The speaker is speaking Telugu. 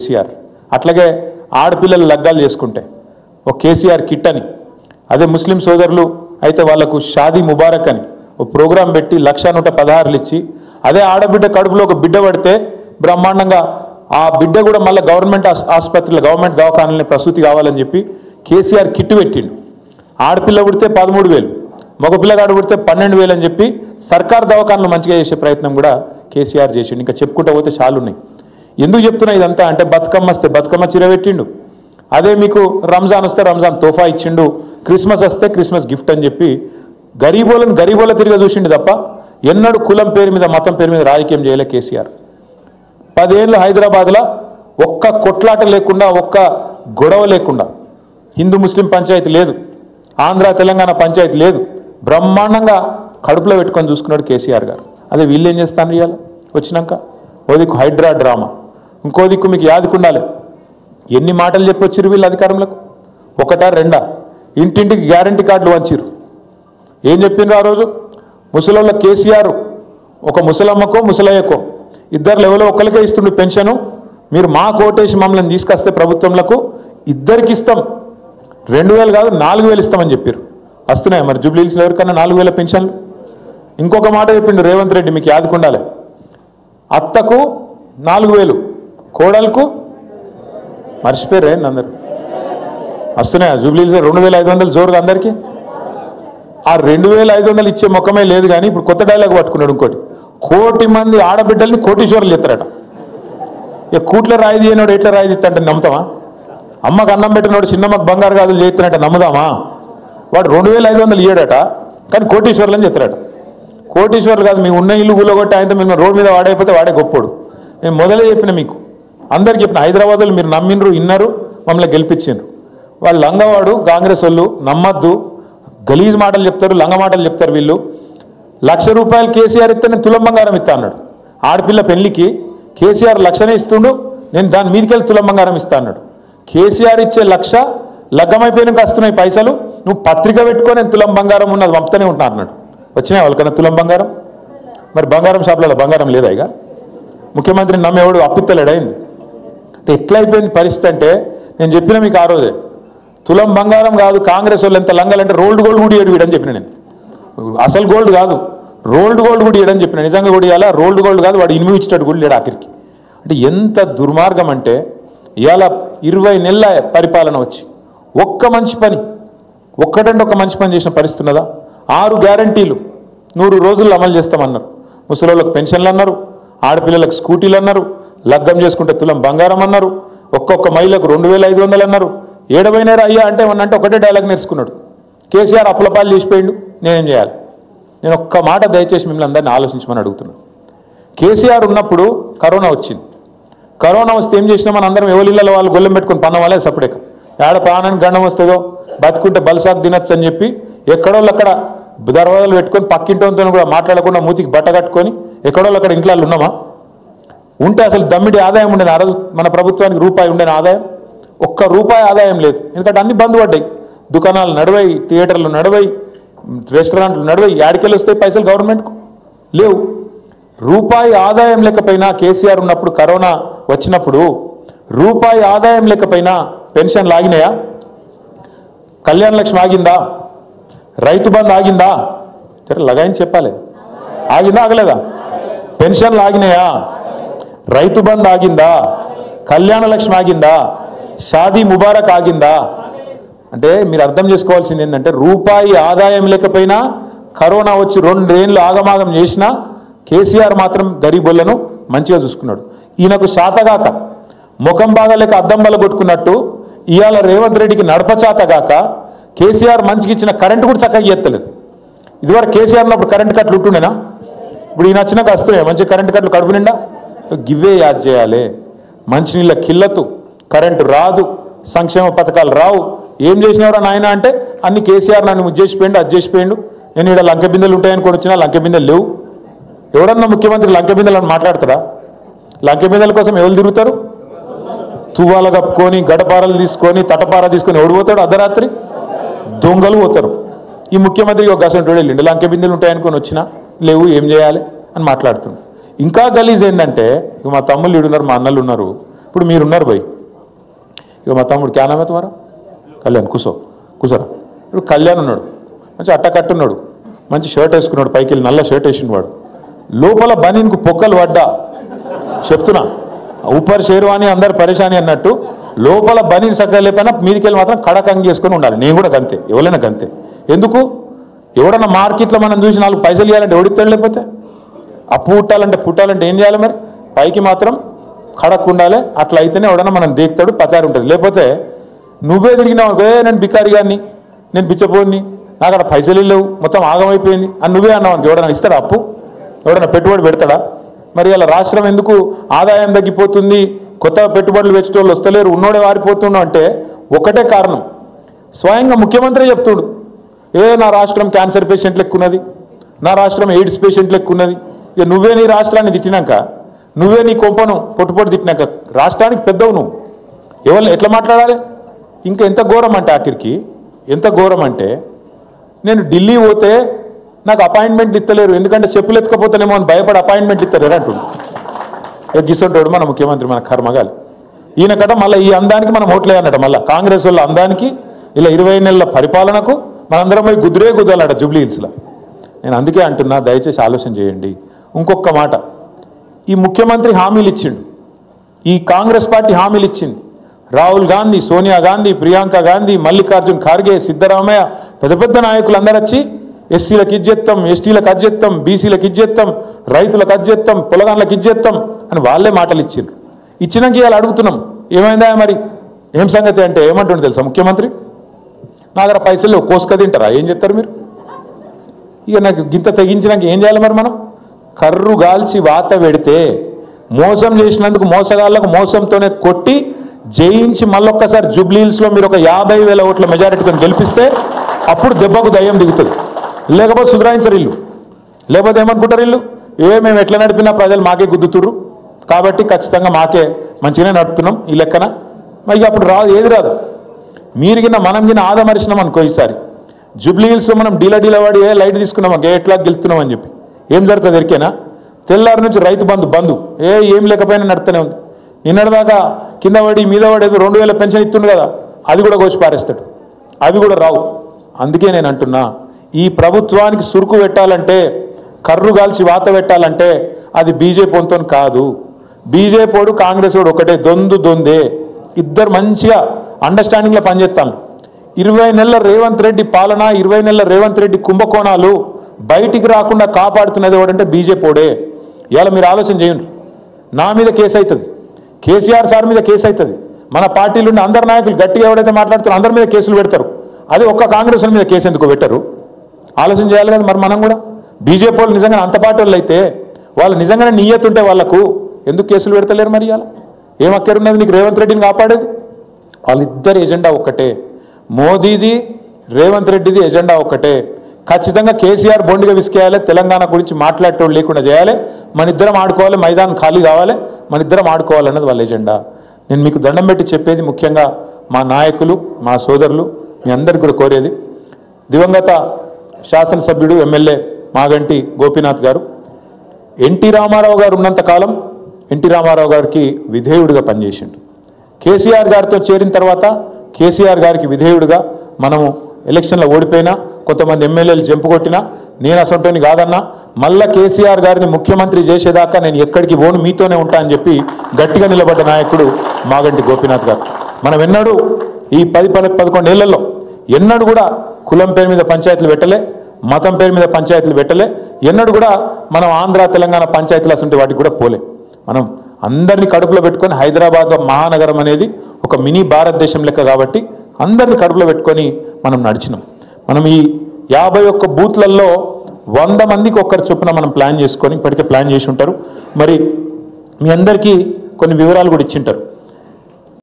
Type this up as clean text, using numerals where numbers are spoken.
కేసీఆర్ అట్లాగే ఆడపిల్లలు లగ్గాలు చేసుకుంటే ఒక కేసీఆర్ కిట్ అని అదే ముస్లిం సోదరులు అయితే వాళ్ళకు షాదీ ముబారక్ అని ఒక ప్రోగ్రాం పెట్టి 1,116 ఇచ్చి అదే ఆడబిడ్డ కడుపులో ఒక బిడ్డ పడితే బ్రహ్మాండంగా ఆ బిడ్డ కూడా మళ్ళీ గవర్నమెంట్ ఆసుపత్రిలో గవర్నమెంట్ దవాఖానాలని ప్రసూతి కావాలని చెప్పి కేసీఆర్ కిట్ పెట్టిండు. ఆడపిల్ల పుడితే 13,000 మగపిల్లగాడు పుడితే 12,000 అని చెప్పి సర్కార్ దవాఖానాలు మంచిగా చేసే ప్రయత్నం కూడా కేసీఆర్ చేసిండు. ఇంకా చెప్పుకుంటూ పోతే చాలు ఉన్నాయి. ఎందుకు చెప్తున్నా ఇదంతా అంటే బతుకమ్మ వస్తే బతుకమ్మ చీర పెట్టిండు, అదే మీకు రంజాన్ వస్తే రంజాన్ తోఫా ఇచ్చిండు, క్రిస్మస్ వస్తే క్రిస్మస్ గిఫ్ట్ అని చెప్పి గరీబోల తిరిగి చూసిండు తప్ప ఎన్నడూ కులం పేరు మీద మతం పేరు మీద రాజకీయం చేయలే కేసీఆర్. 10 ఏళ్ళు హైదరాబాద్లో ఒక్క కొట్లాట లేకుండా ఒక్క గొడవ లేకుండా హిందూ ముస్లిం పంచాయతీ లేదు, ఆంధ్ర తెలంగాణ పంచాయతీ లేదు, బ్రహ్మాండంగా కడుపులో పెట్టుకొని చూసుకున్నాడు కేసీఆర్ గారు. అదే వీళ్ళు ఏం చేస్తాను ఇవాళ వచ్చినాక ఓ దిక్కు హైడ్రా డ్రామా, ఇంకో దిక్కు మీకు యాదుకుండాలి ఎన్ని మాటలు చెప్పొచ్చిరు వీళ్ళు అధికారంలోకి, ఒకటా రెండా ఇంటింటికి గ్యారంటీ కార్డులు వంచిరు. ఏం చెప్పిండ్రు ఆ రోజు ముసలోళ్ళ కేసీఆర్ ఒక ముసలమ్మకో ముసలయ్యకో ఇద్దరు లెవెల్లో ఒక్కరికే ఇస్తుండే పెన్షను, మీరు మా కోటేసి మమ్మల్ని తీసుకొస్తే ప్రభుత్వంలకు ఇద్దరికి ఇస్తాం, 2,000 కాదు 4,000 ఇస్తామని చెప్పారు. వస్తున్నాయి మరి జూబ్లీహిల్స్లో ఎవరికన్నా 4,000 పెన్షన్లు. ఇంకొక మాట చెప్పిండు రేవంత్ రెడ్డి, మీకు యాదుకుండాలి, అత్తకు 4,000 కోడలకు మర్చిపోయారు ఏంది అందరు. వస్తున్నాయా జూబ్లీహిల్స్లో 2,500 జోరుగా అందరికీ. ఆ 2,500 ఇచ్చే ముఖమే లేదు. కానీ ఇప్పుడు కొత్త డైలాగ్ పట్టుకున్నాడు ఇంకోటి, 1,000,000 మంది ఆడబిడ్డల్ని కోటీశ్వర్లు చెప్తారట. ఇక కూట్ల రాయి తీయనోడు ఎట్లా రాయి తీస్తాంటే నమ్ముతామా? అమ్మకు అన్నం పెట్టినోడు చిన్నమ్మకు బంగారు గాజులు చేస్తానంటే నమ్ముదామా? వాడు 2,500 ఇయ్యాడట కానీ కోటీశ్వర్లు అని చెప్తారట. కోటీశ్వర్లు కాదు, మీ ఉన్న ఇల్లు కూలగొట్టి ఆయనతో మేము రోడ్డు మీద వాడైపోతే వాడే గొప్పోడు. నేను మొదలే చెప్పిన మీకు అందరికి చెప్పిన, హైదరాబాద్లో మీరు నమ్మినరు ఇన్నారు మమ్మల్ని గెలిపించారు. వాళ్ళు లంగవాడు కాంగ్రెస్ వాళ్ళు నమ్మద్దు, గలీజ్ మాటలు చెప్తారు, లంగ మాటలు చెప్తారు. వీళ్ళు 1,00,000 రూపాయలు కేసీఆర్ ఇస్తే నేను తులం బంగారం ఇస్తా అన్నాడు. ఆడపిల్ల పెళ్లికి కేసీఆర్ 1,00,000 ఇస్తుండు, నేను దాని మీదకెళ్ళి తులం బంగారం ఇస్తా అన్నాడు. కేసీఆర్ ఇచ్చే 1,00,000 లగ్గమైపోయినాక వస్తున్నాయి పైసలు, నువ్వు పత్రిక పెట్టుకో నేను తులం బంగారం ఉన్నది పంపుతూనే ఉంటా అన్నాడు. వచ్చినాయి వాళ్ళకన్నా తులం బంగారం? మరి బంగారం షాపులలో బంగారం లేదా? ఇక ముఖ్యమంత్రిని నమ్మేవాడు అప్పిత్తలేడైంది. అంటే ఎట్లా అయిపోయింది పరిస్థితి అంటే నేను చెప్పిన మీకు ఆ రోజే, తులం బంగారం కాదు కాంగ్రెస్ వాళ్ళు ఎంత లంగాలంటే రోల్డ్ గోల్డ్ కూడా ఇవ్వడని చెప్పిన నేను. అసలు గోల్డ్ కాదు రోల్డ్ గోల్డ్ కూడా ఇవ్వడని చెప్పిన. నిజంగా కూడా ఇవ్వాలా రోల్డ్ గోల్డ్ కాదు, వాడు ఇనుము ఇచ్చేటట్టు కూడా లేడు ఆఖరికి. అంటే ఎంత దుర్మార్గం అంటే ఇవాళ 20 నెలల పరిపాలన వచ్చి ఒక్క మంచి పని ఒక్కటంటే ఒక మంచి పని చేసిన పరిస్థితి ఉన్నదా? 6 గ్యారంటీలు 100 రోజుల్లో అమలు చేస్తామన్నారు. ముసలోళ్ళకి పెన్షన్లు అన్నారు, ఆడపిల్లలకు స్కూటీలు అన్నారు, లగ్గం చేసుకుంటే తులం బంగారం అన్నారు, ఒక్కొక్క మహిళకు 2,500 అన్నారు. ఏడవైనారా అయ్యా అంటే అంటే ఒకటే డైలాగ్ నేర్చుకున్నాడు. కేసీఆర్ అప్పులపాలు చేసిపోయిండు, నేనేం చేయాలి? నేను ఒక్క మాట దయచేసి మిమ్మల్ని అందరినీ ఆలోచించమని అడుగుతున్నాను. కేసీఆర్ ఉన్నప్పుడు కరోనా వచ్చింది. కరోనా వస్తే ఏం చేసినా మన అందరం ఎవరిళ్ళలో వాళ్ళు గొల్లెం పెట్టుకుని పన్నవాళ్ళే సపరేక, ఏడ ప్రాణానికి గండం వస్తుందో బతుకుంటే బలసాకు తినచ్చు అని చెప్పి ఎక్కడోళ్ళు అక్కడ దర్వాజాలు పెట్టుకొని పక్కింటితో కూడా మాట్లాడకుండా మూతికి బట్ట కట్టుకొని ఎక్కడోళ్ళు అక్కడ ఇంట్లో ఉన్నామా? ఉంటే అసలు దమ్మిడి ఆదాయం ఉండేది ఆ రోజు మన ప్రభుత్వానికి రూపాయి ఉండేది ఆదాయం? ఒక్క రూపాయి ఆదాయం లేదు. ఎందుకంటే అన్ని బంద్ పడ్డాయి, దుకాణాలు నడవాయి, థియేటర్లు నడవాయి, రెస్టారెంట్లు నడవాయి. యాడికెళ్ళి వస్తాయి పైసలు గవర్నమెంట్కు? లేవు. రూపాయి ఆదాయం లేకపోయినా కేసీఆర్ ఉన్నప్పుడు కరోనా వచ్చినప్పుడు రూపాయి ఆదాయం లేకపోయినా పెన్షన్లు ఆగినాయా? కళ్యాణ లక్ష్మి ఆగిందా? రైతు బంధు ఆగిందా? లగాయని చెప్పాలి, ఆగిందా ఆగలేదా? పెన్షన్లు ఆగినాయా? రైతు బంధు ఆగిందా? కళ్యాణ లక్ష్మి ఆగిందా? షాదీ ముబారక్ ఆగిందా? అంటే మీరు అర్థం చేసుకోవాల్సింది ఏంటంటే రూపాయి ఆదాయం లేకపోయినా కరోనా వచ్చి 2 ఏళ్ళు ఆగమాగం చేసినా కేసీఆర్ మాత్రం గరీబులను మంచిగా చూసుకున్నాడు. ఈయనకు శాతగాక ముఖం బాగాలేక అద్దం బల కొట్టుకున్నట్టు ఇవాళ రేవంత్ రెడ్డికి నడపచాతగాక కేసీఆర్ మంచిగా ఇచ్చిన కరెంటు కూడా చక్కగా చేస్తలేదు. ఇదివరకు కేసీఆర్ ఉన్నప్పుడు కరెంటు కట్లు ఉంటుండేనా? ఇప్పుడు ఈయన వచ్చినాక వస్తున్నాయి మంచి కరెంటు కట్లు కడుపు నిండా. గివ్వే యాద్ చేయాలి. మంచినీళ్ళ కిల్లతు, కరెంటు రాదు, సంక్షేమ పథకాలు రావు. ఏం చేసినవరా నాయన అంటే అన్ని కేసీఆర్ నన్ను ముజ్జేసిపోయిండు, అది చేసిపోయిండు. నేను ఇక్కడ లంక బిందెలు ఉంటాయని కూడా వచ్చినా లంక బిందెలు లేవు. ఎవరన్నా ముఖ్యమంత్రి లంక బిందెలు అని మాట్లాడతారా? లంక బిందెల కోసం ఎవరు తిరుగుతారు? తువ్వాల కప్పుకొని గడపారలు తీసుకొని తటపార తీసుకొని ఎవడు పోతాడు? అర్ధరాత్రి దొంగలు పోతారు. ఈ ముఖ్యమంత్రికి ఒక గసంటోడు వెళ్ళిండు, లంక బిందెలు ఉంటాయనుకొని వచ్చినా లేవు, ఏం చేయాలి అని మాట్లాడుతున్నాడు. ఇంకా గలీజ్ ఏంటంటే మా తమ్ముళ్ళు ఉన్నారు, మా అన్నలు ఉన్నారు. ఇప్పుడు మీరున్నారు పోయి ఇక మా తమ్ముడు క్యా నామే తుమారా కళ్యాణ్ కూసోరా ఇప్పుడు కళ్యాణ్ ఉన్నాడు మంచి అట్టకట్టున్నాడు మంచి షర్ట్ వేసుకున్నాడు పైకి వెళ్ళి నల్ల షర్ట్ వేసిన వాడు లోపల బనీన్కు పొక్కలు పడ్డా చెప్తున్నా ఊపర్ షేర్వాణి అందరు పరేషాని అన్నట్టు లోపల బనీన్ సక్కగా లేకపోయినా మీదికి వెళ్ళి మాత్రం కడకంగి చేసుకొని ఉండాలి. నేను కూడా గంతే, ఎవరైనా గంతే. ఎందుకు ఎవడన్నా మార్కెట్లో మనం చూసి 4 పైసలు ఇవ్వాలంటే ఎవడిస్తాడు, లేకపోతే అప్పు పుట్టాలంటే ఏం చేయాలి మరి? పైకి మాత్రం కడక్ ఉండాలి. అట్లా అయితేనే ఎవడన్నా మనం దేకుతాడు, పచారు ఉంటుంది. లేకపోతే నువ్వే తిరిగినావు, నేను బికారి గారిని, నేను బిచ్చపోని, నాకు అక్కడ పైసలు లేవు, మొత్తం ఆగమైపోయింది అని నువ్వే అన్నావు. ఎవడన్నా ఇస్తాడా అప్పు? ఎవడన్నా పెట్టుబడి పెడతాడా? మరి అలా రాష్ట్రం ఎందుకు ఆదాయం తగ్గిపోతుంది, కొత్తగా పెట్టుబడులు పెట్టేటోళ్ళు వస్తలేరు, ఉన్నోడే వారిపోతున్నావు అంటే ఒకటే కారణం. స్వయంగా ముఖ్యమంత్రి చెప్తుడు, నా రాష్ట్రం క్యాన్సర్ పేషెంట్లు ఎక్కున్నది, నా రాష్ట్రం ఎయిడ్స్ పేషెంట్లు ఎక్కున్నది. ఇక నువ్వే నీ రాష్ట్రాన్ని తిట్టినాక, నువ్వే నీ కొంపను పొట్టుపొట్టు తిట్టినాక రాష్ట్రానికి పెద్దవు నువ్వు. ఎవరు ఎట్లా మాట్లాడాలి? ఇంకా ఎంత ఘోరం అంటే ఆఖరికి ఎంత ఘోరం అంటే, నేను ఢిల్లీ పోతే నాకు అపాయింట్మెంట్ ఇస్తలేరు, ఎందుకంటే చెప్పులు ఎత్తుకపోతేనేమో అని భయపడి అపాయింట్మెంట్ ఇస్తలేరు అంటుండు. ఇక గిసంటోడు మన ముఖ్యమంత్రి, మన కర్మగాలి. ఈయనకట మళ్ళీ ఈ అందానికి మనం ఓట్లేయన్నట, మళ్ళీ కాంగ్రెస్ వాళ్ళ అందానికి, ఇలా 20 నెలల పరిపాలనకు మనందరం పోయి గుద్దాలట జూబ్లీ హిల్స్లో. నేను అందుకే అంటున్నా, దయచేసి ఆలోచన చేయండి. ఇంకొక మాట, ఈ ముఖ్యమంత్రి హామీలు ఇచ్చిండు, ఈ కాంగ్రెస్ పార్టీ హామీలు ఇచ్చింది. రాహుల్ గాంధీ, సోనియా గాంధీ, ప్రియాంక గాంధీ, మల్లికార్జున్ ఖార్గే, సిద్ధరామయ్య, పెద్ద నాయకులు అందరూ వచ్చి ఎస్సీలకు ఇచ్చేస్తాం, ఎస్టీలకు అజ్జేస్తాం, బీసీలకు ఇచ్చేస్తాం, రైతులకు అజ్జేస్తాం, పొలగాన్లకు ఇచ్చేస్తాం అని వాళ్ళే మాటలు ఇచ్చిండ్రు. ఇచ్చినాక ఇవాళ అడుగుతున్నాం, ఏమైందా మరి, ఏం సంగతి అంటే ఏమంటుండే తెలుసా ముఖ్యమంత్రి? నా దగ్గర పైసలు కోసుక తింటారా, ఏం చెప్తారు మీరు? ఇక నాకు గింత తెగించినాక ఏం చేయాలి మరి? మనం కర్రు గాల్చి వాత పెడితే, మోసం చేసినందుకు మోసగాళ్ళకు మోసంతోనే కొట్టి జయించి మళ్ళొక్కసారి జూబ్లీ హిల్స్లో మీరు ఒక 50,000 ఓట్ల మెజారిటీతో గెలిపిస్తే అప్పుడు దెబ్బకు దయ్యం దిగుతుంది. లేకపోతే సుధరాయించరు ఇల్లు. లేకపోతే ఏమనుకుంటారు ఇల్లు, మేము ఎట్లా నడిపినా ప్రజలు మాకే గుద్దుతుర్రు కాబట్టి ఖచ్చితంగా మాకే మంచిగానే నడుపుతున్నాం ఈ లెక్కన. మరి అప్పుడు రాదు, ఏది రాదు. మీరు కింద మనం కింద ఆదమరిచినాం అనుకో, ఈసారి జూబ్లీ హిల్స్లో మనం డీలా వాడి లైట్ తీసుకున్నాం, ఎట్లా గెలుస్తున్నాం అని చెప్పి ఏం జరుగుతుంది ఎరికేనా? తెల్లారి నుంచి రైతు బంధు ఏం లేకపోయినా నడుతూనే ఉంది. నిన్నటిదాకా కింద పడి మీద పడి ఏదో 2,000 పెన్షన్ ఇస్తుండు కదా, అది కూడా కోసి పారేస్తాడు. అవి కూడా రావు. అందుకే నేను అంటున్నా, ఈ ప్రభుత్వానికి సురుకు పెట్టాలంటే, కర్రు కాల్చి వాత పెట్టాలంటే అది బీజేపీతో కాదు. బీజేపీడు కాంగ్రెస్ వాడు ఒకటే, దొందే. ఇద్దరు మంచిగా అండర్స్టాండింగ్లో పనిచేస్తాను. 20 నెలల రేవంత్ రెడ్డి పాలన, 20 నెలల రేవంత్ రెడ్డి కుంభకోణాలు బయటికి రాకుండా కాపాడుతున్నది ఎవడంటే బీజేపీడే. ఇవాళ మీరు ఆలోచన చేయండి, నా మీద కేసు అవుతుంది, కేసీఆర్ సార్ మీద కేసు అవుతుంది, మన పార్టీలు ఉండే అందరు నాయకులు గట్టిగా ఎవరైతే మాట్లాడుతారో అందరి మీద కేసులు పెడతారు. అదే ఒక్క కాంగ్రెస్ మీద కేసు ఎందుకు పెట్టరు? ఆలోచన చేయాలి కదా మరి మనం కూడా. బీజేపీ వాళ్ళు నిజంగా అంత పార్టీ వాళ్ళు అయితే, వాళ్ళు నిజంగానే నియత్ ఉంటే వాళ్ళకు ఎందుకు కేసులు పెడతలేరు మరి? ఇవాళ ఏం అక్కరున్నది నీకు రేవంత్ రెడ్డిని కాపాడేది? వాళ్ళిద్దరి ఎజెండా ఒక్కటే, మోదీది రేవంత్ రెడ్డిది ఎజెండా ఒక్కటే. ఖచ్చితంగా కేసీఆర్ బొండిగా విసికేయాలి, తెలంగాణ గురించి మాట్లాడేటోళ్ళు లేకుండా చేయాలి, మన ఇద్దరం ఆడుకోవాలి, మైదానం ఖాళీ కావాలి, మన ఇద్దరం ఆడుకోవాలన్నది వాళ్ళ ఎజెండా. నేను మీకు దండం పెట్టి చెప్పేది, ముఖ్యంగా మా నాయకులు, మా సోదరులు, మీ అందరికీ కూడా కోరేది, దివంగత శాసనసభ్యుడు ఎమ్మెల్యే మాగంటి గోపీనాథ్ గారు, ఎన్టీ రామారావు గారు ఉన్నంతకాలం ఎన్టీ రామారావు గారికి విధేయుడిగా పనిచేసిండు. కేసీఆర్ గారితో చేరిన తర్వాత కేసీఆర్ గారికి విధేయుడిగా మనము ఎలక్షన్లో ఓడిపోయినా, కొంతమంది ఎమ్మెల్యేలు జంపు కొట్టినా, నేను అసంటోని కాదన్నా, మళ్ళా కేసీఆర్ గారిని ముఖ్యమంత్రి చేసేదాకా నేను ఎక్కడికి పోను, మీతోనే ఉంటా అని చెప్పి గట్టిగా నిలబడ్డ నాయకుడు మాగంటి గోపీనాథ్ గారు. మనం ఎన్నడూ ఈ 10-11 ఏళ్లలో ఎన్నడూ కూడా కులం పేరు మీద పంచాయతీలు పెట్టలే, మతం పేరు మీద పంచాయతీలు పెట్టలే, ఎన్నడూ కూడా మనం ఆంధ్ర తెలంగాణ పంచాయతీలు అసంటే వాటికి కూడా పోలే. మనం అందరినీ కడుపులో పెట్టుకొని, హైదరాబాద్ మహానగరం అనేది ఒక మినీ భారతదేశం లెక్క కాబట్టి అందరినీ కడుపులో పెట్టుకొని మనం నడిచినాం. మనం ఈ 51 బూత్లలో 100 మందికి ఒక్కరు చొప్పున మనం ప్లాన్ చేసుకొని, ఇప్పటికే ప్లాన్ చేసి ఉంటారు. మరి మీ అందరికీ కొన్ని వివరాలు కూడా ఇచ్చింటారు.